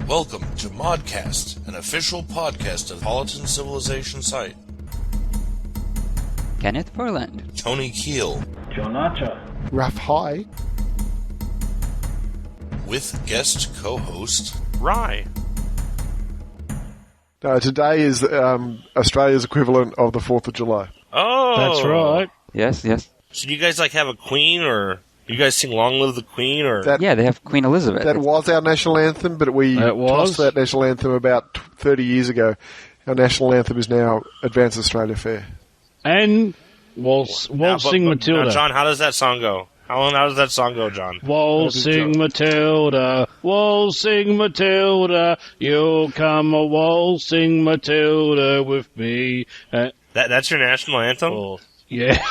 Welcome to ModCast, an official podcast of Apolyton Civilization Site. Kenneth Ferland, Tony Kiehl, Rhye, with guest co-host Rhye. Today is Australia's equivalent of the 4th of July. Oh, That's right. Yes. So do you guys have a queen, or you guys sing "Long Live the Queen"? Or That- Yeah, they have Queen Elizabeth. That was our national anthem, but we It was? tossed that national anthem about 30 years ago. Our national anthem is now Advance Australia Fair. And Waltzing Matilda. Now, John, how does that song go? How does that song go, John? Waltzing Matilda, waltzing Matilda, you'll come a waltzing Matilda with me. That's your national anthem? Oh, yeah.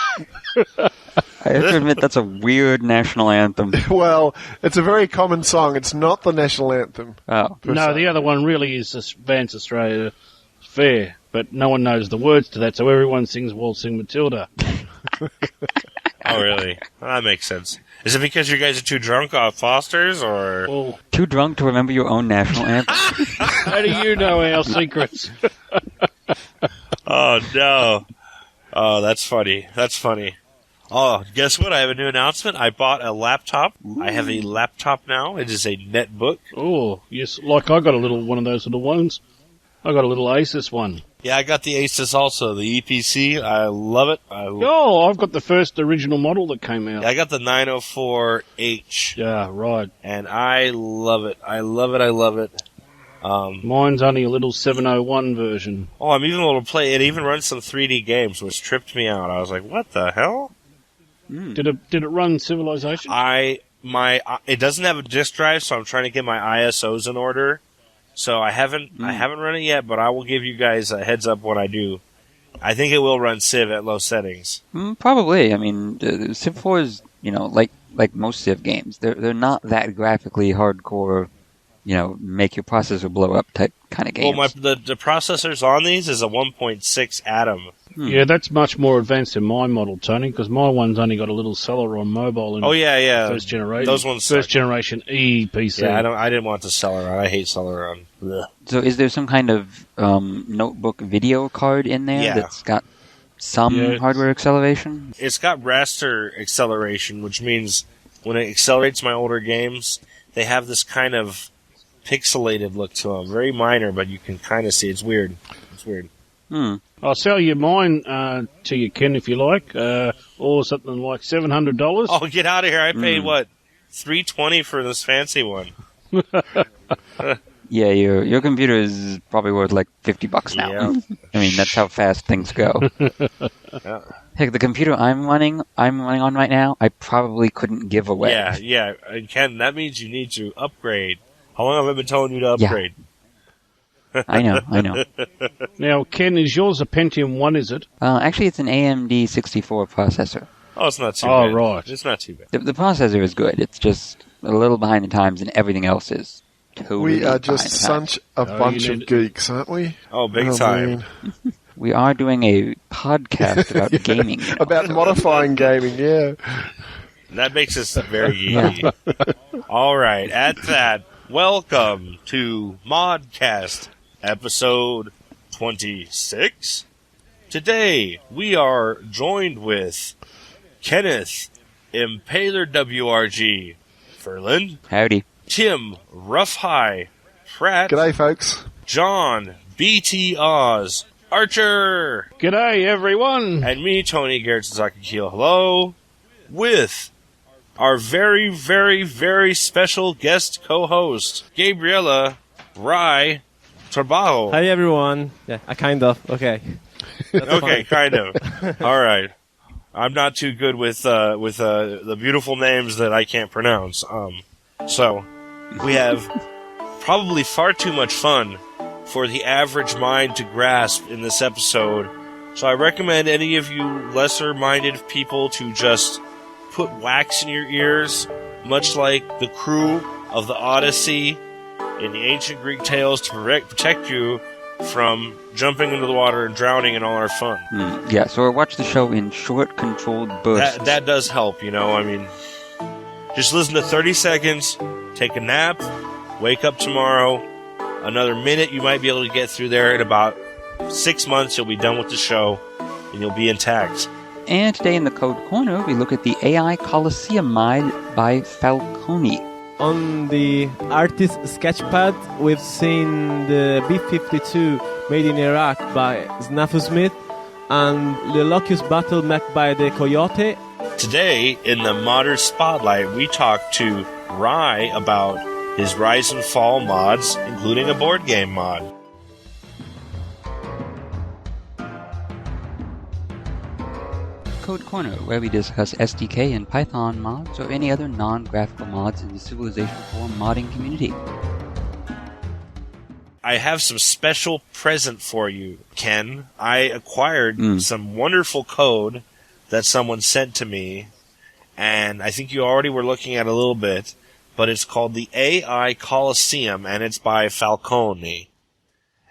I have to admit, that's a weird national anthem. Well, it's a very common song. It's not the national anthem. Oh. No, the other one really is Advance Australia Fair, but no one knows the words to that, so everyone sings Waltzing Matilda. Oh, really? Well, that makes sense. Is it because you guys are too drunk off Foster's, or? Well, Too drunk to remember your own national anthem? how do you know our secrets? Oh, no. Oh, that's funny. That's funny. Oh, guess what? I have a new announcement. I bought a laptop. Ooh. I have a laptop now. It is a netbook. Oh, yes, like I got a little one of those little ones. I got a little Asus one. Yeah, I got the Asus also, the EPC. I love it. Oh, I've got the first original model that came out. Yeah, I got the 904H. Yeah, right. And I love it. I love it. Mine's only a little 701 version. Oh, I'm even able to play. It even runs some 3D games, which tripped me out. I was like, what the hell? Did it run Civilization? It doesn't have a disk drive, so I'm trying to get my ISOs in order. So I haven't run it yet, but I will give you guys a heads up when I do. I think it will run Civ at low settings. Probably. I mean, Civ 4 is, like most Civ games. They're not that graphically hardcore, make your processor blow up type kind of games. Well, the processors on these is a 1.6 Atom. Yeah, that's much more advanced than my model, Tony, because my one's only got a little Celeron mobile in yeah. First generation. Those ones First suck. generation E PC. Yeah, I didn't want the Celeron. I hate Celeron. Ugh. So is there some kind of notebook video card in there that's got some hardware acceleration? It's got raster acceleration, which means when it accelerates my older games, they have this kind of pixelated look to them. Very minor, but you can kind of see. It's weird. I'll sell you mine to you, Ken, if you like, or something like $700. Oh, get out of here! I paid $320 for this fancy one. Yeah, your computer is probably worth like $50 now. Yeah. I mean, that's how fast things go. Yeah. Heck, the computer I'm running on right now, I probably couldn't give away. Yeah. And Ken, that means you need to upgrade. How long have I been telling you to upgrade? I know. Now, Ken, is yours a Pentium 1, is it? Actually, it's an AMD 64 processor. Oh, it's not too bad. Oh, right. It's not too bad. The processor is good. It's just a little behind the times, and everything else is totally We are just behind such a bunch of geeks, aren't we? Oh, big time. Man. We are doing a podcast about gaming. About modifying gaming, yeah. That makes us very geeky. All right, at that, welcome to ModCast, episode 26. Today, we are joined with Kenneth, Impaler WRG, Ferland, Howdy. Tim, Rhye, Pratt, G'day, folks. John, BT Oz, Archer, G'day, everyone. and me, Tony GarretSidzaka Kiehl. Hello, with our very, very, very special guest co-host, Gabriele, Rhye, Travoto. Hi everyone. Yeah, kind of. Okay. That's Okay, fine. kind of. All right. I'm not too good with the beautiful names that I can't pronounce. So we have probably far too much fun for the average mind to grasp in this episode. So I recommend any of you lesser-minded people to just put wax in your ears, much like the crew of the Odyssey in the ancient Greek tales, to protect you from jumping into the water and drowning in all our fun. Yeah, so watch the show in short, controlled bursts. That does help, I mean, just listen to 30 seconds, take a nap, wake up tomorrow, another minute. You might be able to get through there. In about 6 months, you'll be done with the show, and you'll be intact. And today in the Code Corner, we look at the AIColosseum mod by Falconne. On the artist Sketchpad, we've seen the B-52 made in Iraq by snafusmith and the Locust Battlemech by the Coyote. Today, in the Modder Spotlight, we talk to Rhye about his Rise and Fall mods, including a board game mod. Code Corner, where we discuss SDK and Python mods or any other non-graphical mods in the Civilization 4 modding community. I have some special present for you, Ken. I acquired some wonderful code that someone sent to me, and I think you already were looking at a little bit, but it's called the AIColosseum, and it's by Falconne.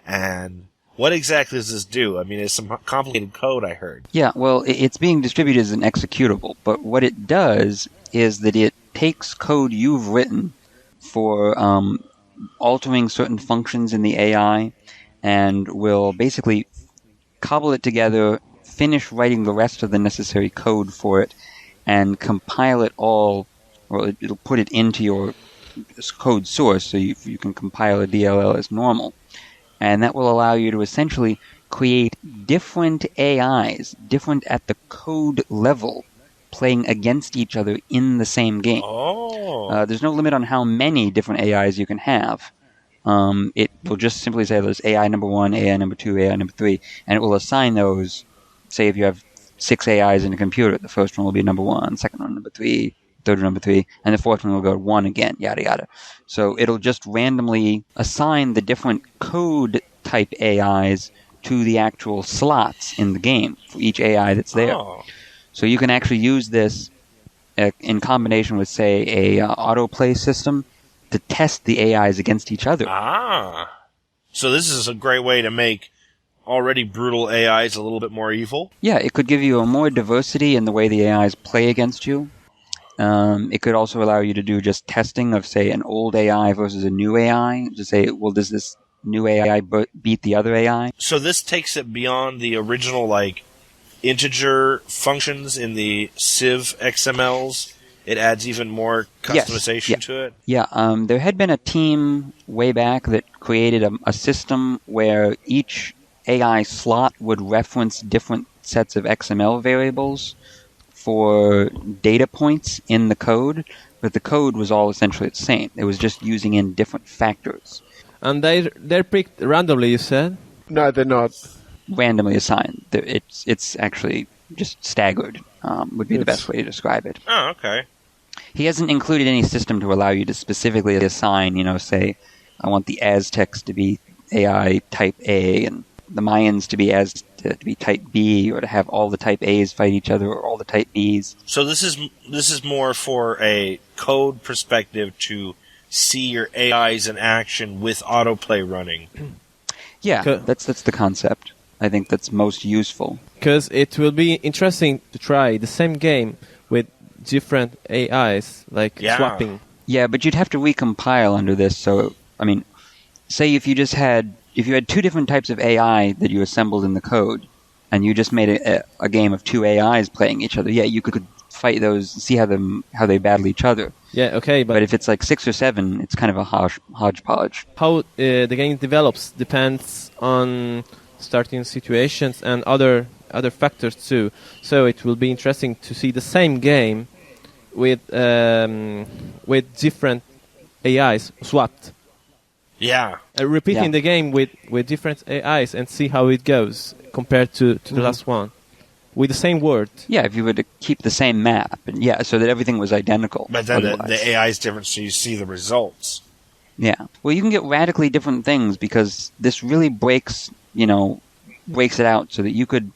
And what exactly does this do? I mean, it's some complicated code, I heard. Yeah, well, it's being distributed as an executable, but what it does is that it takes code you've written for altering certain functions in the AI and will basically cobble it together, finish writing the rest of the necessary code for it, and compile it all, or it'll put it into your code source so you can compile a DLL as normal. And that will allow you to essentially create different AIs, different at the code level, playing against each other in the same game. Oh. There's no limit on how many different AIs you can have. It will just simply say there's AI number 1, AI number 2, AI number 3, and it will assign those. Say if you have 6 AIs in a computer, the first one will be number 1, second one number 3, third one number 3, and the fourth one will go 1 again, yada yada. So it'll just randomly assign the different code type AIs to the actual slots in the game for each AI that's there. Oh. So you can actually use this in combination with, say, a autoplay system to test the AIs against each other. Ah. So this is a great way to make already brutal AIs a little bit more evil? Yeah, it could give you a more diversity in the way the AIs play against you. It could also allow you to do just testing of, say, an old AI versus a new AI. To say, well, does this new AI beat the other AI? So this takes it beyond the original, integer functions in the Civ XMLs. It adds even more customization to it? Yeah, there had been a team way back that created a system where each AI slot would reference different sets of XML variables for data points in the code, but the code was all essentially the same. It was just using in different factors. And they're picked randomly, you said? No, they're not. Randomly assigned. It's actually just staggered, would be the best way to describe it. Oh, okay. He hasn't included any system to allow you to specifically assign, say, I want the Aztecs to be AI type A and the Mayans to be type B, or to have all the type A's fight each other or all the type B's. So this is more for a code perspective to see your AIs in action with autoplay running. Yeah, that's the concept. I think that's most useful. Because it will be interesting to try the same game with different AIs, swapping. Yeah, but you'd have to recompile under this. So, I mean, say if you had 2 different types of AI that you assembled in the code, and you just made a game of 2 AIs playing each other, yeah, you could fight those, see how they battle each other. Yeah, okay, but if it's 6 or 7, it's kind of a hodgepodge. How the game develops depends on starting situations and other factors too. So it will be interesting to see the same game with different AIs swapped. Yeah. Repeating the game with different AIs and see how it goes compared to the last one. With the same word. Yeah, if you were to keep the same map, and so that everything was identical. But then the AI is different, so you see the results. Yeah. Well, you can get radically different things because this really breaks it out so that you could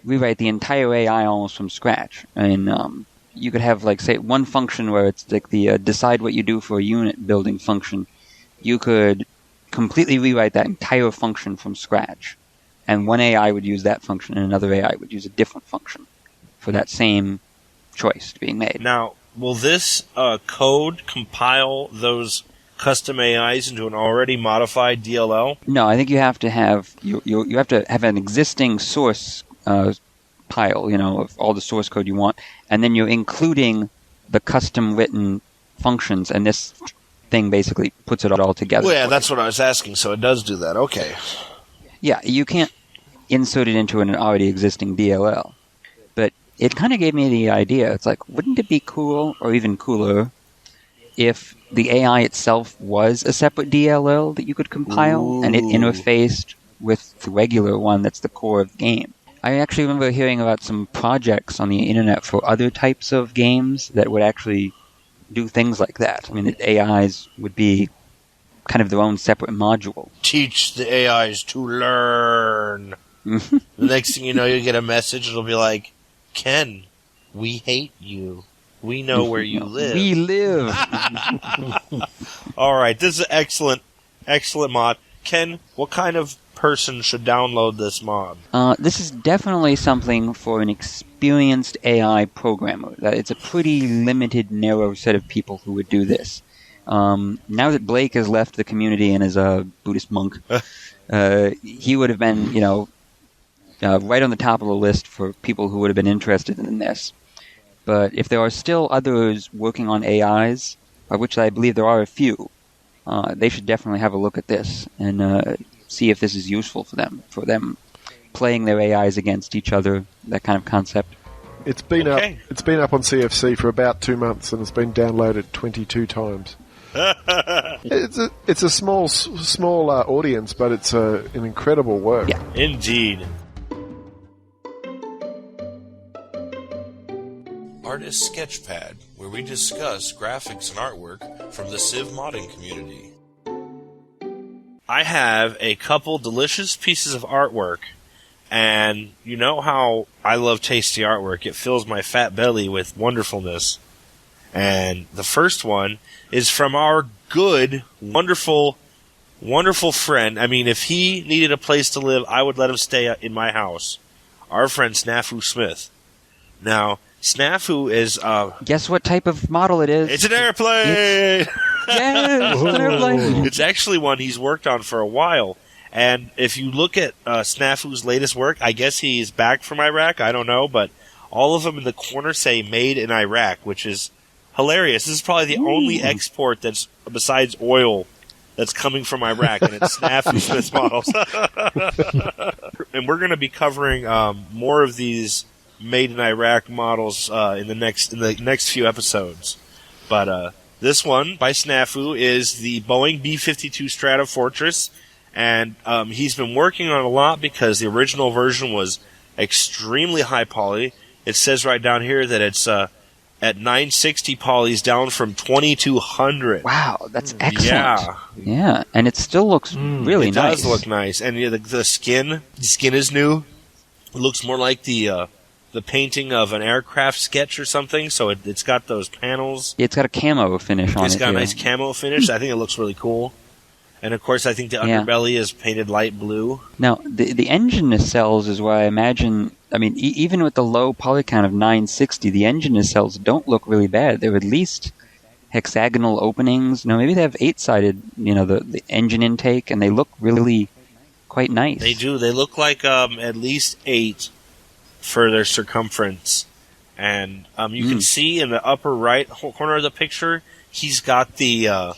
rewrite the entire AI almost from scratch. And you could have, say, one function where it's the decide what you do for a unit building function. You could completely rewrite that entire function from scratch. And one AI would use that function, and another AI would use a different function for that same choice being made. Now, will this code compile those custom AIs into an already modified DLL? No, I think you have to have you have to have an existing source pile, of all the source code you want, and then you're including the custom written functions, and this thing basically puts it all together. Well, yeah, that's what I was asking. So it does do that. Okay. Yeah, you can't insert it into an already existing DLL, but it kind of gave me the idea. It's like, wouldn't it be cool, or even cooler, if the AI itself was a separate DLL that you could compile, and it interfaced with the regular one that's the core of the game? I actually remember hearing about some projects on the internet for other types of games that would actually do things like that. I mean, the AIs would be kind of their own separate module. Teach the AIs to learn. The next thing you know, you get a message. It'll be like, Ken, we hate you. We know where you live. We live. All right, this is excellent mod. Ken, what kind of person should download this mod? This is definitely something for an experienced AI programmer. It's a pretty limited, narrow set of people who would do this. Now that Blake has left the community and is a Buddhist monk, he would have been, right on the top of the list for people who would have been interested in this. But if there are still others working on AIs, of which I believe there are a few, they should definitely have a look at this and see if this is useful for them playing their AIs against each other, that kind of concept. It's been up on CFC for about 2 months, and it's been downloaded 22 times. It's a small audience, but it's an incredible work. Yeah, indeed. Artist Sketchpad, where we discuss graphics and artwork from the Civ modding community. I have a couple delicious pieces of artwork, and you know how I love tasty artwork. It fills my fat belly with wonderfulness. And the first one is from our good, wonderful, wonderful friend. I mean, if he needed a place to live, I would let him stay in my house. Our friend Snafusmith. Now, Snafu is... guess what type of model it is? It's an airplane! Yes, it's an airplane! It's actually one he's worked on for a while. And if you look at Snafu's latest work, I guess he's back from Iraq, I don't know, but all of them in the corner say made in Iraq, which is hilarious. This is probably the only export that's, besides oil, that's coming from Iraq, and it's Snafusmith models. And we're going to be covering more of these made in Iraq models in the next few episodes. But this one by Snafu is the Boeing B-52 Stratofortress, and he's been working on it a lot because the original version was extremely high poly. It says right down here that it's at 960 polys, down from 2200. Wow, that's excellent. Yeah, and it still looks really nice. It does look nice, and the skin is new. It looks more like the painting of an aircraft sketch or something, so it's got those panels. It's got a camo finish on it. It's got a nice camo finish. I think it looks really cool. And, of course, I think the underbelly is painted light blue. Now, the engine nacelles is where I imagine... I mean, even with the low poly count of 960, the engine nacelles don't look really bad. They're at least hexagonal openings. Maybe they have 8-sided, the engine intake, and they look really quite nice. They do. They look like at least 8 for their circumference. And you can see in the upper right corner of the picture, he's got the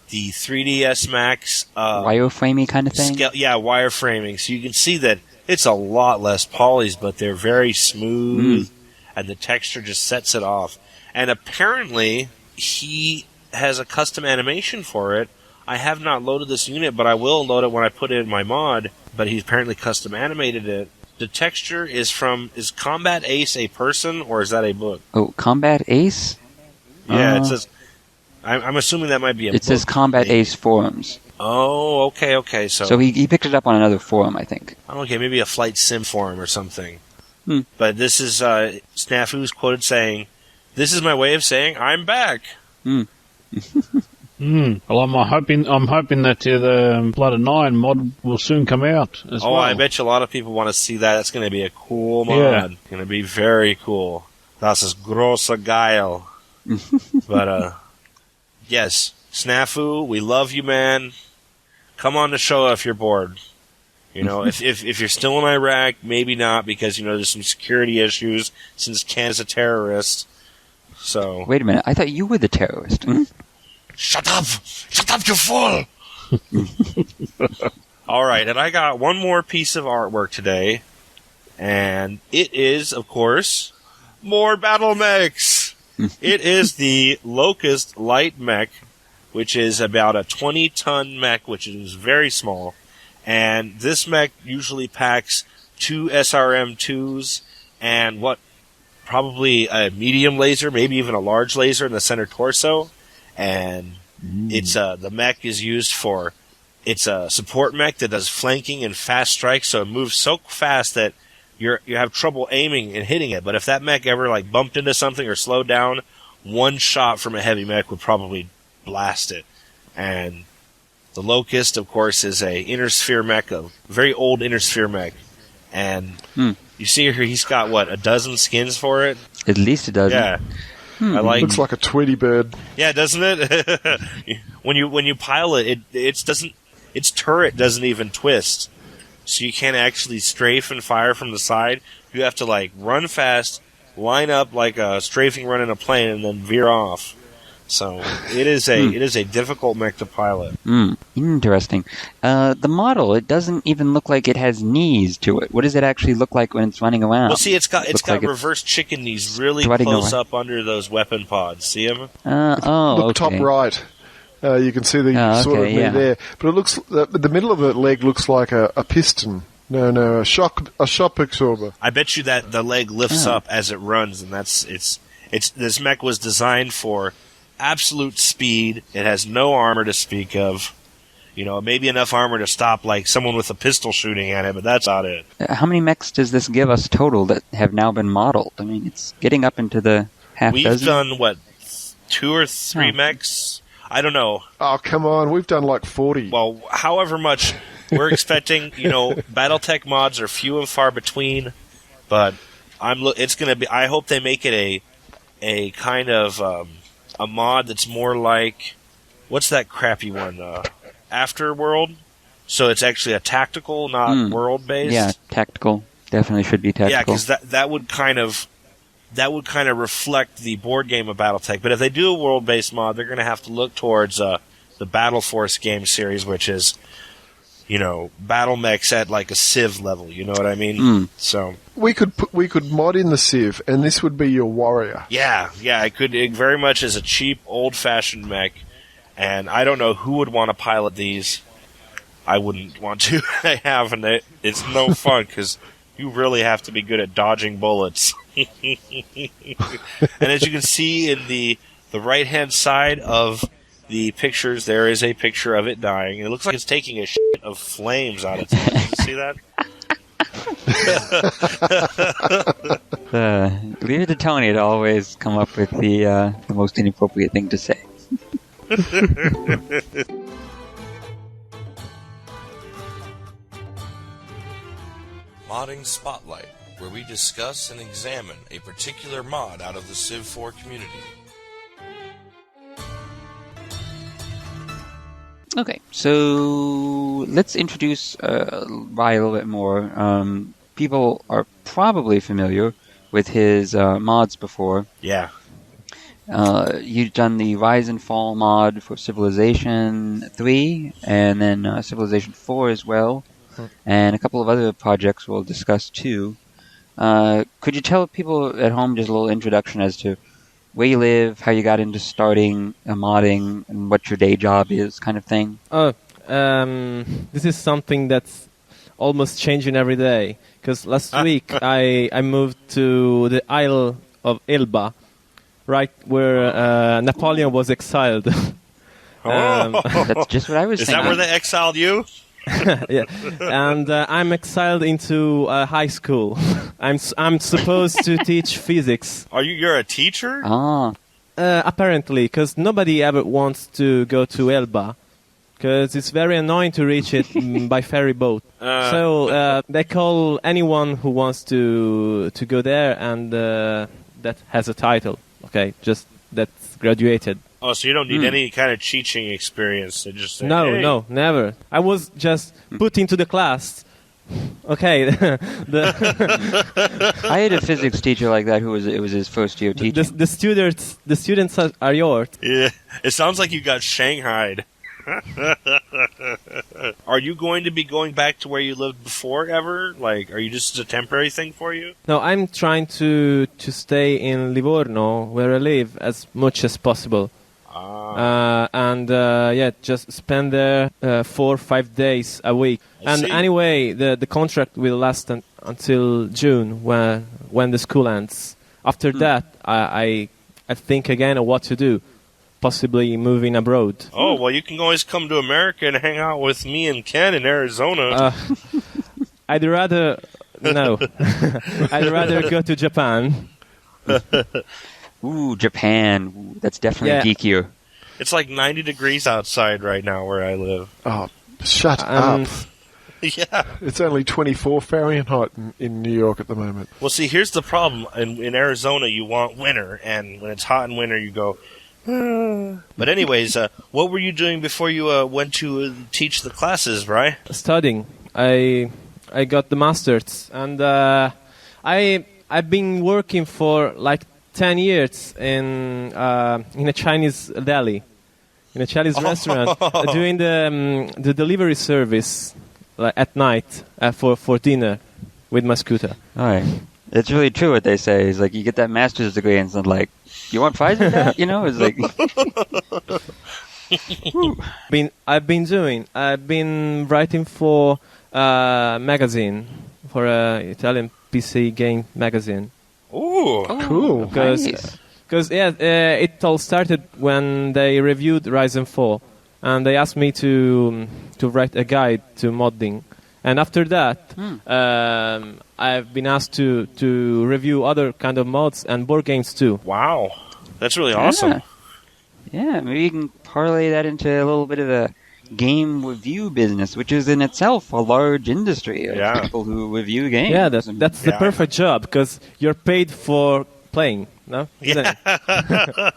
3ds Max wireframing kind of thing. Wireframing. So you can see that it's a lot less polys, but they're very smooth, and the texture just sets it off. And apparently, he has a custom animation for it. I have not loaded this unit, but I will load it when I put it in my mod. But he's apparently custom animated it. The texture is Combat Ace a person, or is that a book? Oh, Combat Ace? Yeah, it says... I'm assuming that might be a book. It says Combat Ace Forums. Oh, okay. So he picked it up on another forum, I think. Okay, maybe a flight sim forum or something. But this is Snafu's quoted saying, "This is my way of saying I'm back." Well, I'm hoping that the Blood of Nine mod will soon come out as well. Oh, I bet you a lot of people want to see that. It's going to be a cool mod. Yeah. It's going to be very cool. Das ist großer geil. But yes, Snafu, we love you, man. Come on the show if you're bored. You know, if you're still in Iraq, maybe not, because, you know, there's some security issues since Ken is a terrorist. So. Wait a minute. I thought you were the terrorist. Shut up! Shut up, you fool! All right, and I got one more piece of artwork today, and it is, of course, more battle mechs. It is the Locust Light Mech, which is about a 20-ton mech, which is very small. And this mech usually packs 2 SRM-2s and probably a medium laser, maybe even a large laser in the center torso. And it's the mech is used for, it's a support mech that does flanking and fast strikes, so it moves so fast that you have trouble aiming and hitting it. But if that mech ever like bumped into something or slowed down, one shot from a heavy mech would probably blast it. And the Locust, of course, is a inner sphere mech, a very old inner sphere mech. And you see here, he's got, a dozen skins for it? At least a dozen. Yeah. I like. Looks like a Tweety bird. Yeah, doesn't it? when you pilot it, its turret doesn't even twist. So you can't actually strafe and fire from the side. You have to, run fast, line up like a strafing run in a plane, and then veer off. So it is a difficult mech to pilot. Interesting. The model, it doesn't even look like it has knees to it. What does it actually look like when it's running around? Well, see, it's got reverse chicken knees really close up under those weapon pods. See them? Look, top right. You can see the sort of knee there. But it looks the middle of the leg looks like a piston. No, a shock absorber. I bet you that the leg lifts up as it runs, and this mech was designed for absolute speed. It has no armor to speak of. You know, maybe enough armor to stop someone with a pistol shooting at it, but that's not it. How many mechs does this give us total that have now been modeled? I mean, it's getting up into the half dozen. We've done 2 or 3 mechs? I don't know. Oh, come on. We've done 40. Well, however much we're expecting, Battletech mods are few and far between, but it's going to be, I hope they make it a kind of a mod that's more like, what's that crappy one? Afterworld? So it's actually a tactical, not world-based? Yeah, tactical. Definitely should be tactical. Yeah, because that would kind of reflect the board game of Battletech. But if they do a world-based mod, they're going to have to look towards the Battle Force game series, which is, battle mechs at a Civ level. You know what I mean? So we could mod in the Civ, and this would be your warrior. Yeah, it very much is a cheap, old-fashioned mech, and I don't know who would want to pilot these. I wouldn't want to. I have, and it's no fun because you really have to be good at dodging bullets. And as you can see in the right-hand side of the pictures, there is a picture of it dying. And it looks like it's taking a shit of flames out of its head. Did you see that? Leave it to Tony to always come up with the most inappropriate thing to say. Modding Spotlight, where we discuss and examine a particular mod out of the Civ 4 community. Okay, so let's introduce Rhye a little bit more. People are probably familiar with his mods before. Yeah. You've done the Rise and Fall mod for Civilization 3, and then Civilization 4 as well, and a couple of other projects we'll discuss too. Could you tell people at home just a little introduction as to where you live, how you got into starting modding, and what your day job is, kind of thing? This is something that's almost changing every day. Because last week I moved to the Isle of Elba, right where Napoleon was exiled. That's just what I was thinking. Is that where they exiled you? Yeah, and I'm exiled into high school. I'm supposed to teach physics. You're a teacher? Apparently, because nobody ever wants to go to Elba, because it's very annoying to reach it by ferry boat. So they call anyone who wants to go there, and that has a title. Okay, just that's graduated. Oh, so you don't need any kind of teaching experience. They just say, No, never. I was just put into the class. Okay. I had a physics teacher like that who it was his first year teaching. The students are yours. Yeah, it sounds like you got shanghaied. Are you going to be going back to where you lived before ever? Like, are you just a temporary thing for you? No, I'm trying to stay in Livorno, where I live, as much as possible. Just spend there 4 or 5 days a week. Anyway, the contract will last until June, when the school ends. After that, I think again of what to do. Possibly moving abroad. Oh, well, you can always come to America and hang out with me and Ken in Arizona. I'd rather... No. I'd rather go to Japan. Ooh, Japan. Ooh, that's definitely geekier. It's like 90 degrees outside right now where I live. Oh, shut up. Yeah. It's only 24 Fahrenheit in New York at the moment. Well, see, here's the problem. In Arizona, you want winter, and when it's hot in winter, you go... But anyways, what were you doing before you went to teach the classes, Rhye? Studying. I got the master's, and I've been working for like 10 years in a Chinese deli, in a Chinese restaurant, doing the delivery service at night for dinner with my scooter. All right. It's really true what they say. It's like you get that master's degree and it's like, you want fries with that? You know, it's like... I've been writing for a magazine, for an Italian PC game magazine. Ooh, cool. Because it all started when they reviewed Ryzen 4, and they asked me to write a guide to modding. And after that, I've been asked to review other kind of mods and board games too. Wow, that's really awesome. Yeah, maybe you can parlay that into a little bit of a game review business, which is in itself a large industry of people who review games. Yeah, that's the perfect job, because you're paid for playing, no? Yeah.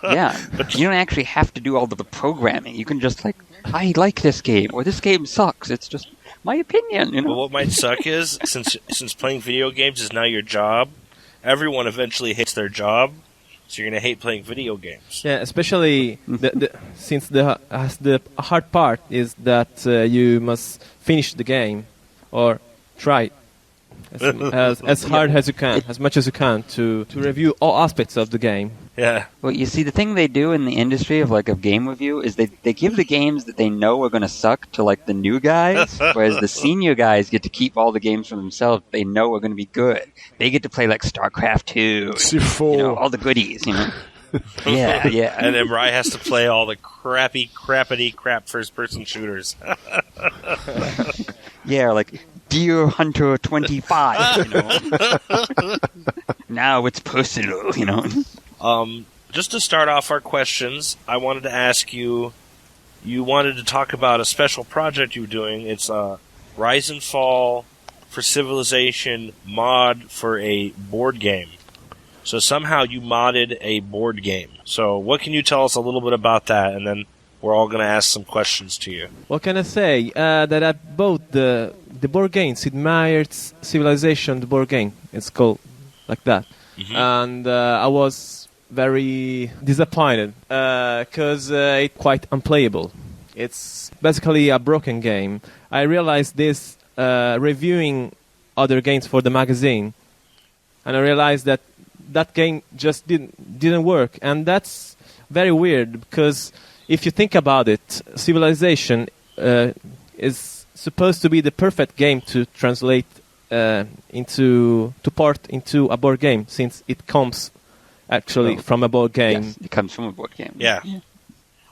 Yeah, but you don't actually have to do all the programming. You can just like, I like this game, or this game sucks. It's just my opinion, you know. Well, what might suck is, since playing video games is now your job, everyone eventually hates their job, so you're going to hate playing video games. Yeah, especially since the hard part is that you must finish the game, or try as hard as you can, as much as you can, to review all aspects of the game. Yeah. Well, you see, the thing they do in the industry of game review is they give the games that they know are going to suck to the new guys, whereas the senior guys get to keep all the games for themselves they know are going to be good. They get to play StarCraft 2, all the goodies, you know. Yeah. And then Rhye has to play all the crappity crap first-person shooters. Yeah, like Deer Hunter 25, you know. Now it's personal, you know. Just to start off our questions, I wanted to ask you wanted to talk about a special project you were doing. It's Rise and Fall for Civilization mod for a board game. So somehow you modded a board game. So what can you tell us a little bit about that? And then we're all going to ask some questions to you. What can I say? That I bought the board game, Sid Meier's Civilization, the board game. It's called like that. Mm-hmm. And I was very disappointed because it's quite unplayable. It's basically a broken game. I realized this reviewing other games for the magazine, and I realized that game just didn't work, and that's very weird because if you think about it, Civilization is supposed to be the perfect game to translate to port into a board game, since it comes actually from a board game. Yes, it comes from a board game. Yeah.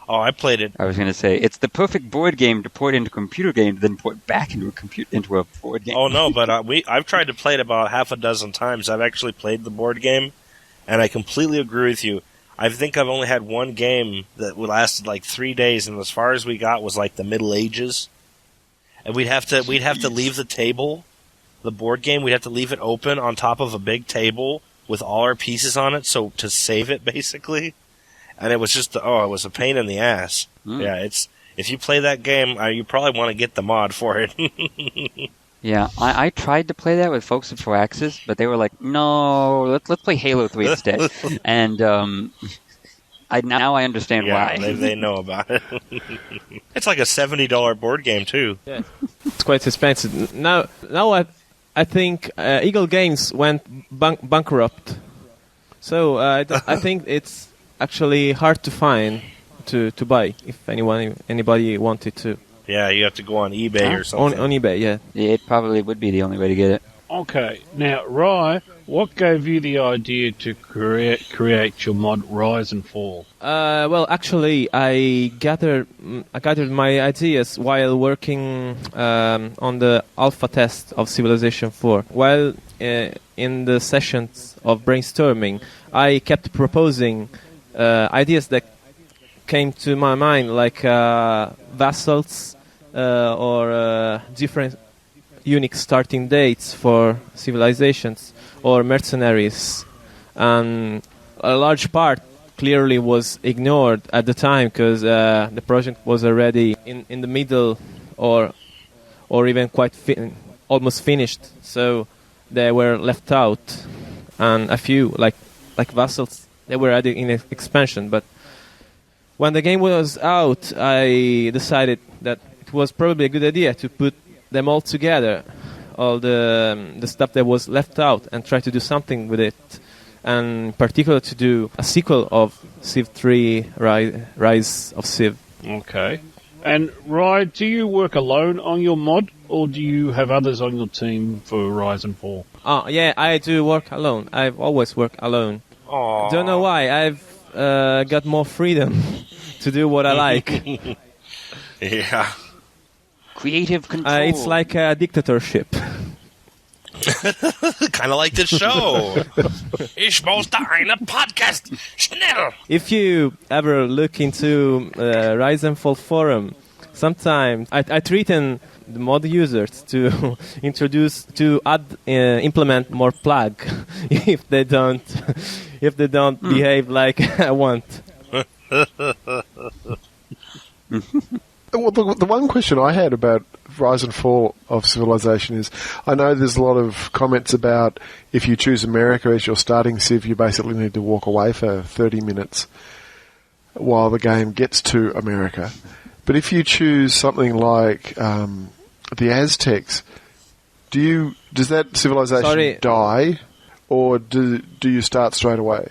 Oh, I played it. I was going to say, it's the perfect board game to port into a computer game, then port back into a board game. Oh, no, but I've tried to play it about half a dozen times. I've actually played the board game, and I completely agree with you. I think I've only had one game that lasted 3 days, and as far as we got was the Middle Ages. And we'd have to leave the table, the board game, we'd have to leave it open on top of a big table with all our pieces on it, so to save it, basically. and it was just it was a pain in the ass. Yeah, if you play that game, you probably want to get the mod for it. Yeah, I tried to play that with folks at Firaxis, but they were like, "No, let's play Halo 3 instead." And now I understand why. They know about it. It's like a $70 board game too. Yeah, it's quite expensive. Now I think Eagle Games went bankrupt, so I think it's actually hard to find to buy if anybody wanted to. Yeah, you have to go on eBay or something. On eBay, yeah. It probably would be the only way to get it. Okay, now Rhye, what gave you the idea to create your mod Rise and Fall? Well, actually, I gathered my ideas while working on the alpha test of Civilization 4. While in the sessions of brainstorming, I kept proposing ideas that came to my mind, like vassals or different unique starting dates for civilizations or mercenaries, and a large part clearly was ignored at the time because the project was already in the middle or even quite almost finished, so they were left out, and a few like vassals, they were added in expansion. But when the game was out, I decided that it was probably a good idea to put them all together, all the stuff that was left out, and try to do something with it, and in particular to do a sequel of Civ 3 Rise of Civ. Okay. And Rhye, do you work alone on your mod, or do you have others on your team for Rise and Fall? Yeah, I do work alone. I've always worked alone. Aww. Don't know why. I've got more freedom to do what I like. Yeah. Creative control. It's like a dictatorship. Kind of like this show. Ich möchte eine Podcast. Schnell. If you ever look into Rise and Fall forum, sometimes I threaten the mod users to implement more plug if they don't behave like I want. Well, the one question I had about Rise and Fall of Civilization is, I know there's a lot of comments about if you choose America as your starting civ, you basically need to walk away for 30 minutes while the game gets to America. But if you choose something like the Aztecs, does that civilization die, or do you start straight away?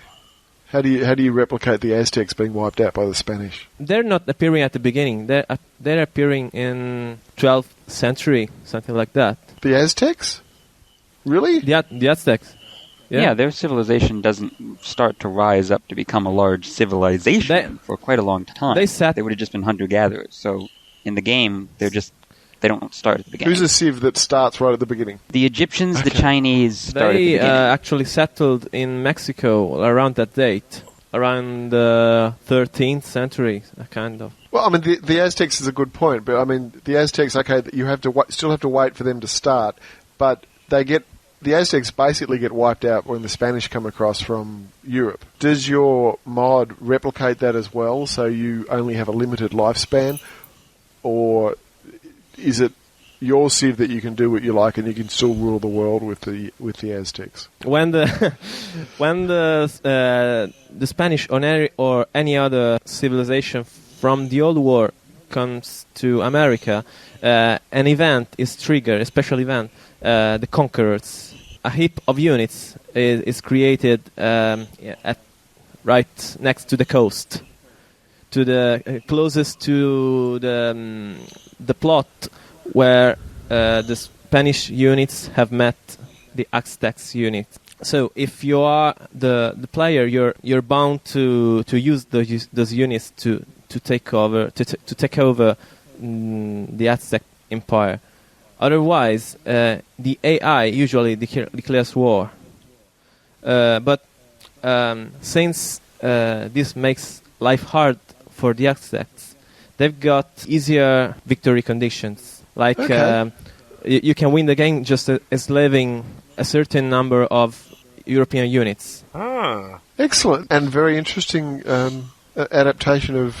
How do you replicate the Aztecs being wiped out by the Spanish? They're not appearing at the beginning. They're appearing in 12th century, something like that. The Aztecs? Really? The Aztecs. Yeah, their civilization doesn't start to rise up to become a large civilization for quite a long time. They would have just been hunter-gatherers. So in the game, they don't start at the beginning. Who's a civ that starts right at the beginning? The Egyptians, the Chinese start at the beginning. They actually settled in Mexico around that date, around the 13th century, kind of. Well, I mean, the Aztecs is a good point, but I mean, the Aztecs, okay, you have to still have to wait for them to start, but the Aztecs basically get wiped out when the Spanish come across from Europe. Does your mod replicate that as well, so you only have a limited lifespan, or is it your civ that you can do what you like and you can still rule the world with the Aztecs? When the Spanish or any other civilization from the old war comes to America, an event is triggered, a special event, the Conquerors. A heap of units is created right next to the coast, to the closest to the plot where the Spanish units have met the Aztecs units. So if you are the player, you're bound to use those units to take over the Aztec Empire. Otherwise, the AI usually declares war. But since this makes life hard for the Aztecs, they've got easier victory conditions. Like you can win the game just enslaving a certain number of European units. Excellent and very interesting adaptation of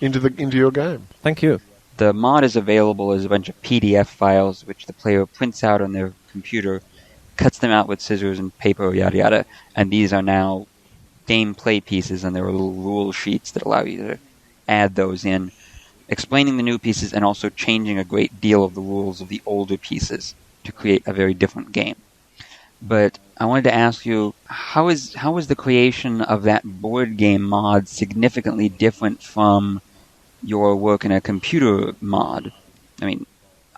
into your game. Thank you. The mod is available as a bunch of PDF files, which the player prints out on their computer, cuts them out with scissors and paper, yada yada, and these are now gameplay pieces, and there are little rule sheets that allow you to add those in, explaining the new pieces and also changing a great deal of the rules of the older pieces to create a very different game. But I wanted to ask you, how is the creation of that board game mod significantly different from your work in a computer mod? I mean,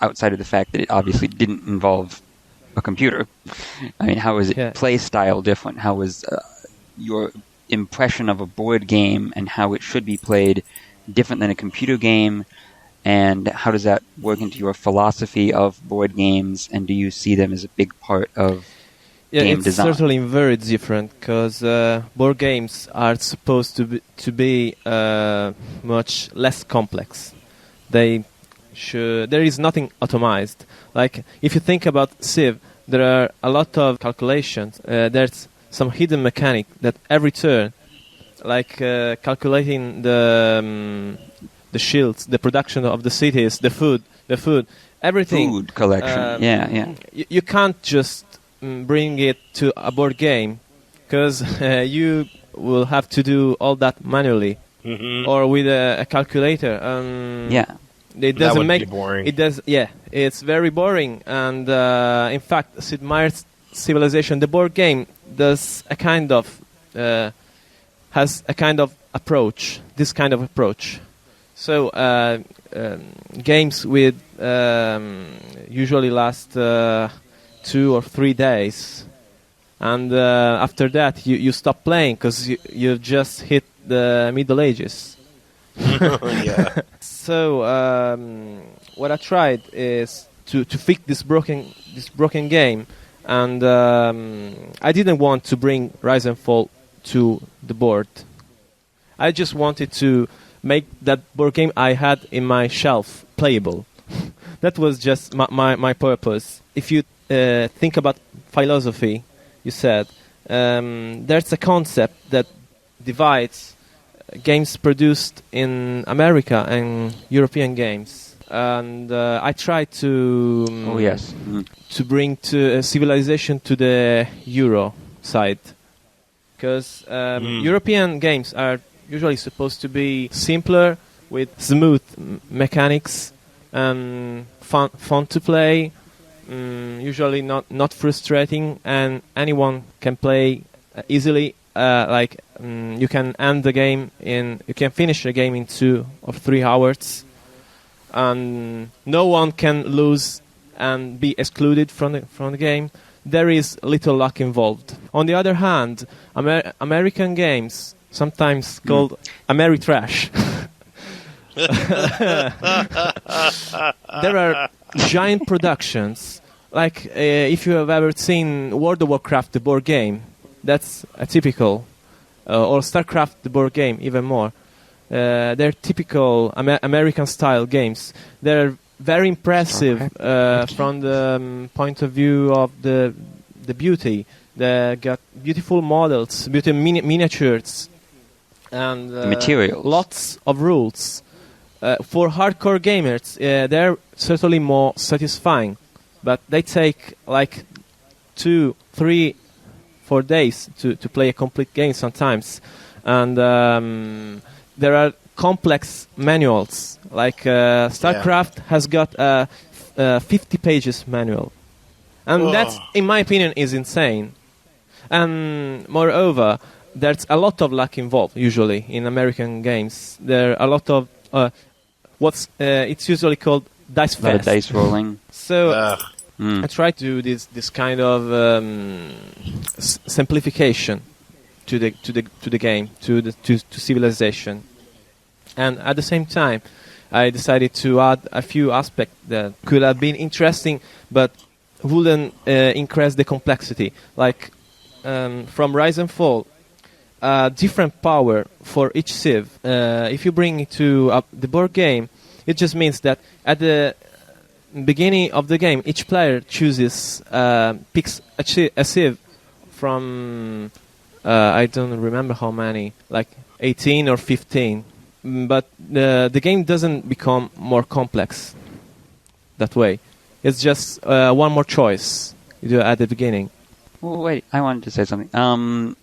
outside of the fact that it obviously didn't involve a computer. I mean, how is it play style different? How is your impression of a board game and how it should be played different than a computer game? And how does that work into your philosophy of board games? And do you see them as a big part of game design? It's certainly very different, because board games are supposed to be much less complex. There is nothing automized. Like, if you think about Civ, there are a lot of calculations. There's some hidden mechanic that every turn, like calculating the shields, the production of the cities, the food, everything. Food collection, yeah. You can't just bring it to a board game, because you will have to do all that manually, or with a calculator. It doesn't make boring. It does. Yeah, it's very boring. And in fact, Sid Meier's Civilization, the board game, does a kind of has a kind of approach. This kind of approach. So games with usually last 2 or 3 days, and after that you stop playing because you just hit the Middle Ages. Yeah. So what I tried is to fix this broken game, and I didn't want to bring Rise and Fall to the board. I just wanted to make that board game I had in my shelf playable. That was just my purpose. If you think about philosophy, you said, there's a concept that divides games produced in America and European games. And I tried to to bring to Civilization to the Euro side. Because European games are usually supposed to be simpler, with smooth mechanics, and fun to play, usually not frustrating, and anyone can play easily. You can end the game you can finish the game in 2 or 3 hours, and no one can lose and be excluded from the game. There is little luck involved. On the other hand, American games, sometimes called Ameritrash, there are giant productions. Like if you have ever seen World of Warcraft, the board game, that's a typical, or StarCraft, the board game, even more. They're typical American-style games. They're very impressive from the point of view of the beauty. They got beautiful models, beautiful miniatures, and materials. Lots of rules. For hardcore gamers, they're certainly more satisfying, but they take like 2, 3, 4 days to play a complete game sometimes. And there are complex manuals, like StarCraft has got a 50 pages manual, and that's, in my opinion, is insane. And moreover, there's a lot of luck involved usually in American games. There are a lot of it's usually called dice fest. A lot of dice rolling. So I try to do this kind of simplification to the game, to Civilization. And at the same time, I decided to add a few aspects that could have been interesting, but wouldn't increase the complexity. Like from Rise and Fall, different power for each civ. If you bring it to the board game, it just means that at the beginning of the game, each player picks a civ from I don't remember how many, like 18 or 15. But the game doesn't become more complex that way. It's just one more choice you do at the beginning. Well, wait, I wanted to say something. I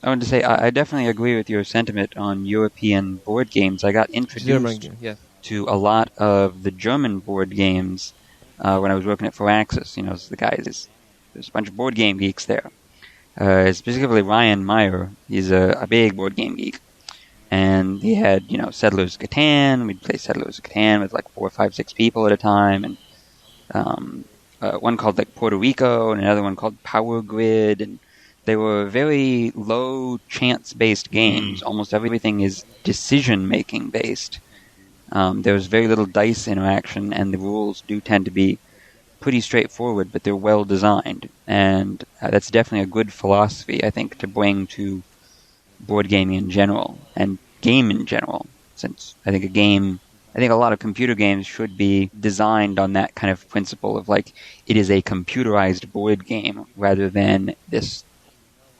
wanted to say I definitely agree with your sentiment on European board games. I got introduced to a lot of the German board games when I was working at Firaxis. You know, the guys, there's a bunch of board game geeks there. Specifically Ryan Meyer. He's a big board game geek. And he had, you know, Settlers of Catan. We'd play Settlers of Catan with like 4, 5, 6 people at a time. And one called like Puerto Rico and another one called Power Grid. And they were very low chance-based games. Almost everything is decision-making based. There's very little dice interaction, and the rules do tend to be pretty straightforward, but they're well designed. And that's definitely a good philosophy, I think, to bring to board gaming in general, and game in general, since I think a lot of computer games should be designed on that kind of principle of like, it is a computerized board game rather than this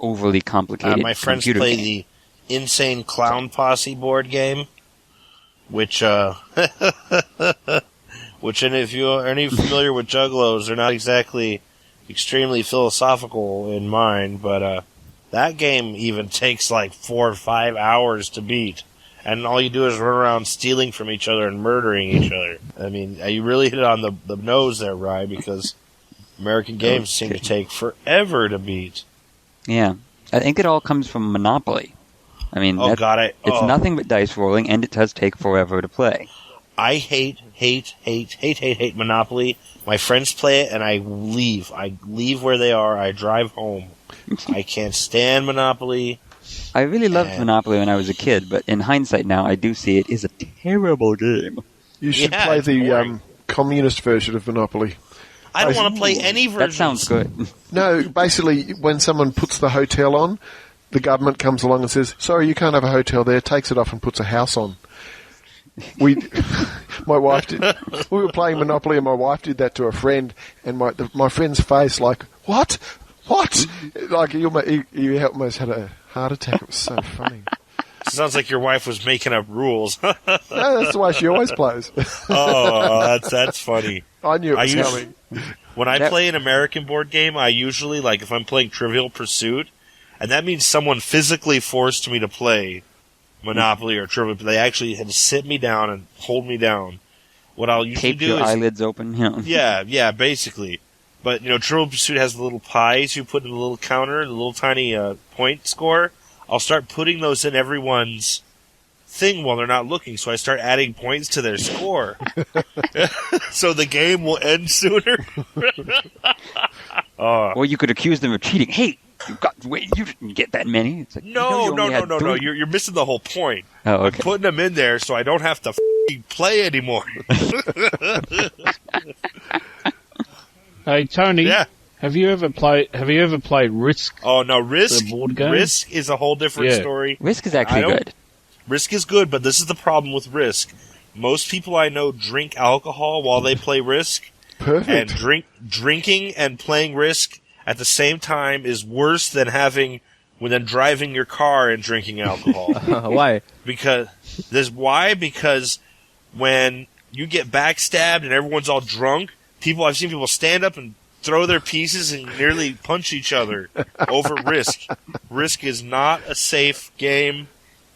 overly complicated my friends computer play game. the Insane Clown Posse board game, which and if you are any familiar with Juggalos, they're not exactly extremely philosophical in mind, but that game even takes like 4 or 5 hours to beat. And all you do is run around stealing from each other and murdering each other. I mean, you really hit it on the nose there, Rhye, because American games seem to take forever to beat. Yeah. I think it all comes from Monopoly. I mean, it's nothing but dice rolling, and it does take forever to play. I hate Monopoly. My friends play it, and I leave. I leave where they are. I drive home. I can't stand Monopoly. I really loved Monopoly when I was a kid, but in hindsight now, I do see it is a terrible game. You should play the communist version of Monopoly. I don't want to play any version. That sounds good. No, basically, when someone puts the hotel on, the government comes along and says, sorry, you can't have a hotel there, takes it off and puts a house on. My wife did. We were playing Monopoly, and my wife did that to a friend, and my friend's face, like, what? Like, he almost had a heart attack. It was so funny. Sounds like your wife was making up rules. No, that's the way she always plays. Oh, that's funny. I knew it was coming. When I play an American board game, I usually, like, if I'm playing Trivial Pursuit, and that means someone physically forced me to play Monopoly or Trivial, they actually had to sit me down and hold me down. What I'll usually Tape do your is... eyelids open. You know. Yeah, basically. But, you know, Trivial Pursuit has the little pies you put in the little counter, the little tiny point score. I'll start putting those in everyone's thing while they're not looking, so I start adding points to their score. So the game will end sooner. Or you could accuse them of cheating. Hey, you didn't get that many. It's like, No. You're missing the whole point. Oh, okay. I'm putting them in there so I don't have to play anymore. Hey, Tony. Yeah. Have you ever played Risk? Oh no, Risk. The board game? Risk is a whole different story. Risk is actually good. Risk is good, but this is the problem with Risk. Most people I know drink alcohol while they play Risk. Perfect. And drinking and playing Risk at the same time is worse than driving your car and drinking alcohol. Why? Because when you get backstabbed and everyone's all drunk, I've seen people stand up and throw their pieces and nearly punch each other over Risk. Risk is not a safe game.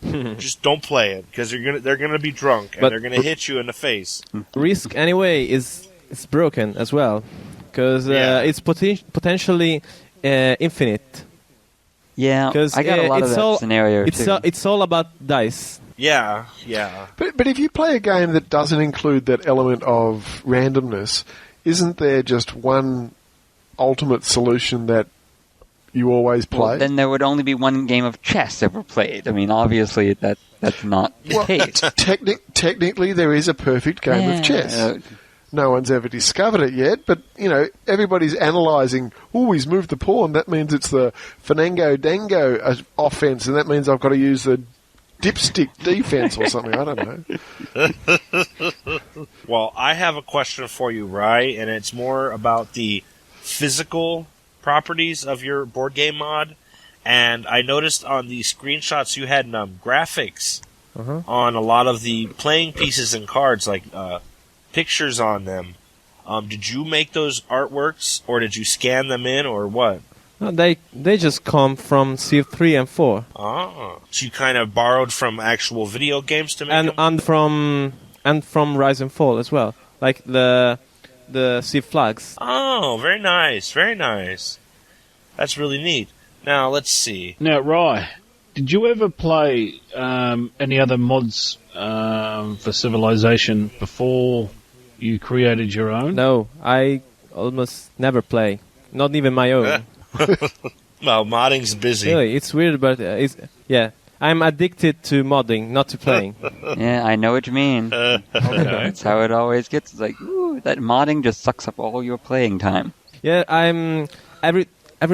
Just don't play it because they're gonna be drunk and they're gonna hit you in the face. Risk anyway is broken as well because it's potentially infinite. Yeah, I got a lot of that scenario too. It's all about dice. Yeah. But if you play a game that doesn't include that element of randomness, isn't there just one ultimate solution that you always play? Well, then there would only be one game of chess ever played. I mean, obviously that's not the case. Technically, there is a perfect game of chess. No one's ever discovered it yet, but, you know, everybody's analysing, he's moved the pawn, that means it's the Fandango offence, and that means I've got to use the dipstick defense or something. I don't know. Well, I have a question for you, Rhye, and it's more about the physical properties of your board game mod and I noticed on the screenshots you had graphics on a lot of the playing pieces and cards, like pictures on them. Did you make those artworks, or did you scan them in, or what? No, they just come from Civ 3 and 4. Ah, so you kind of borrowed from actual video games to make them? And from Rise and Fall as well, like the Civ flags. Oh, very nice, very nice. That's really neat. Now, let's see. Now, Rhye, did you ever play any other mods for Civilization before you created your own? No, I almost never play. Not even my own. Well, modding's busy. Really, it's weird, but I'm addicted to modding, not to playing. Yeah, I know what you mean. That's how it always gets. It's like, ooh, that modding just sucks up all your playing time. Yeah, I'm every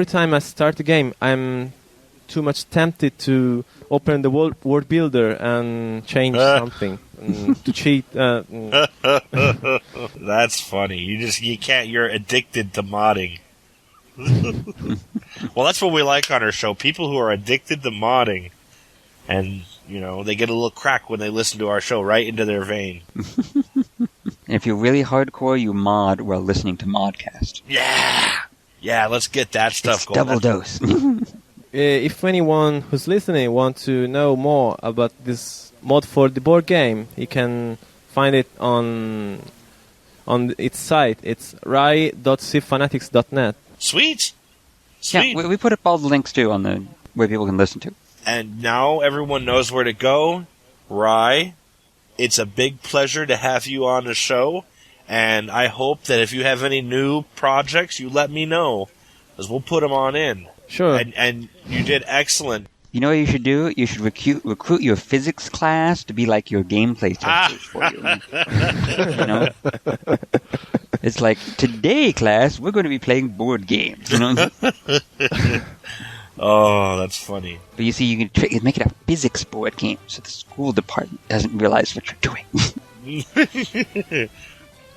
time I start a game, I'm too much tempted to open the word builder and change something to cheat. That's funny. You can't. You're addicted to modding. Well, that's what we like on our show. People who are addicted to modding, and they get a little crack when they listen to our show, right into their vein. If you're really hardcore, you mod while listening to ModCast. Yeah. Let's get that stuff It's going. double dose. If anyone who's listening wants to know more about this mod for the board game, you can find it on its site. It's rhye.civfanatics.net. Sweet. Yeah, we put up all the links too on the where people can listen to. And now everyone knows where to go. Rhye, it's a big pleasure to have you on the show, and I hope that if you have any new projects, you let me know, because we'll put them on in. Sure. And you did excellent. You know what you should do? You should recruit your physics class to be like your gameplay testers for you. It's like, today, class, we're going to be playing board games. Oh, that's funny. But you see, you can make it a physics board game, so the school department doesn't realize what you're doing.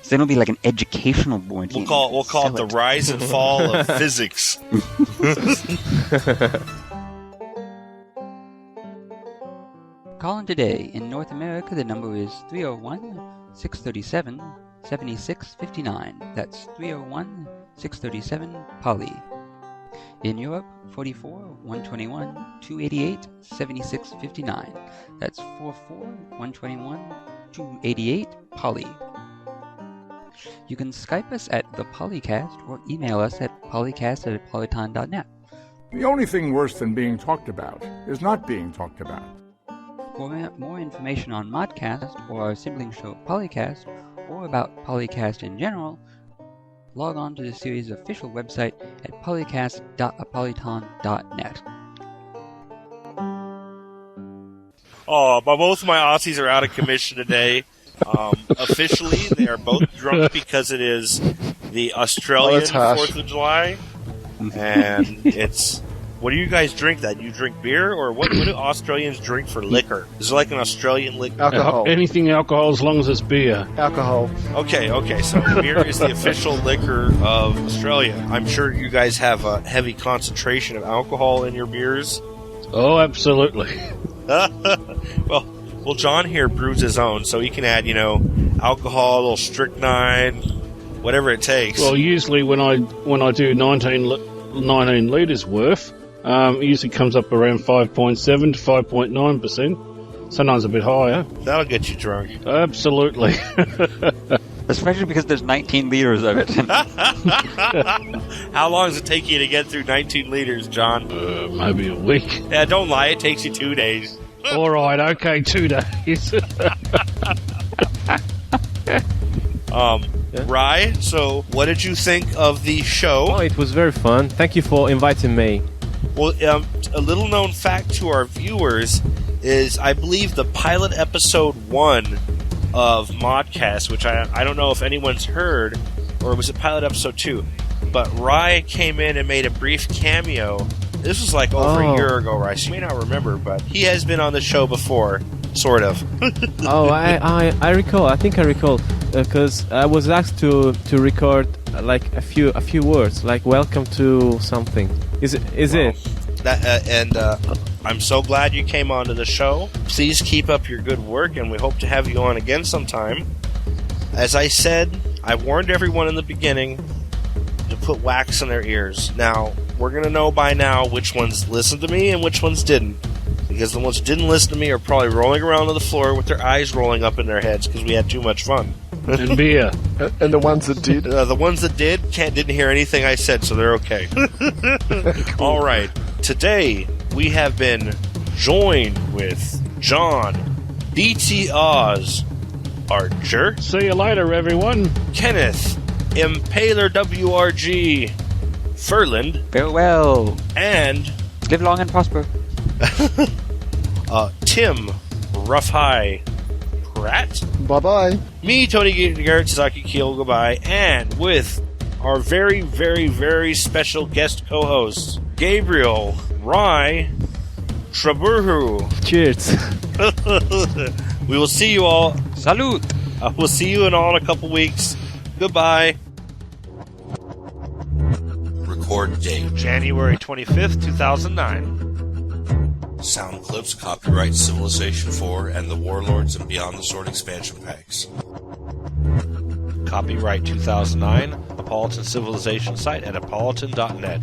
So it'll be like an educational board game. We'll call it the rise and fall of physics. Call in today. In North America, the number is 301-637-7659. That's 301-637-POLY. In Europe, 44-121-288-7659. That's 44-121-288-POLY. You can Skype us at the PolyCast or email us at polycast@apolyton.net. The only thing worse than being talked about is not being talked about. For more information on ModCast or our sibling show PolyCast, or about PolyCast in general, log on to the series' official website at polycast.apolyton.net. Oh, but both of my Aussies are out of commission today. Officially, they are both drunk because it is the Australian 4th of July. And it's... What do you guys drink then? You drink beer? Or what do Australians drink for liquor? Is it like an Australian liquor? Alcohol. Anything alcohol as long as it's beer. Alcohol. Okay, so beer is the official liquor of Australia. I'm sure you guys have a heavy concentration of alcohol in your beers. Oh, absolutely. Well, John here brews his own, so he can add, alcohol, a little strychnine, whatever it takes. Well, usually when I do 19 litres worth, it usually comes up around 5.7 to 5.9%. Sometimes a bit higher. That'll get you drunk. Absolutely. Especially because there's 19 liters of it. How long does it take you to get through 19 liters, John? Maybe a week. Yeah, don't lie. It takes you 2 days. All right, okay, 2 days. Rhye, so what did you think of the show? Oh, it was very fun. Thank you for inviting me. Well, a little known fact to our viewers is, I believe, the pilot episode 1 of ModCast, which I don't know if anyone's heard, or was it pilot episode 2? But Rhye came in and made a brief cameo. This was like over a year ago, Rhye. So you may not remember, but he has been on the show before, sort of. I recall. I think I recall because I was asked to record like a few words, like "Welcome to something." Is it? I'm so glad you came onto the show. Please keep up your good work, and we hope to have you on again sometime. As I said, I warned everyone in the beginning to put wax in their ears. Now, we're going to know by now which ones listened to me and which ones didn't. Because the ones who didn't listen to me are probably rolling around on the floor with their eyes rolling up in their heads because we had too much fun. And beer. And the ones that did? The ones that didn't hear anything I said, so they're okay. Cool. All right. Today, we have been joined with John, BT Oz, Archer. See you later, everyone. Kenneth, Impaler WRG, Ferland. Farewell. And Live long and prosper. Tim, Rhye, Pratt. Bye-bye. Me, Tony GarretSidzaka, Kiehl, goodbye. And with our very, very, very special guest co-hosts, Gabriele, Rhye, Travoto. Cheers. We will see you all. Salute. We'll see you in a couple weeks. Goodbye. Record date. January 25th, 2009. Sound clips copyright Civilization 4 and the Warlords and Beyond the Sword expansion packs. Copyright 2009, Apolyton Civilization Site at apolyton.net.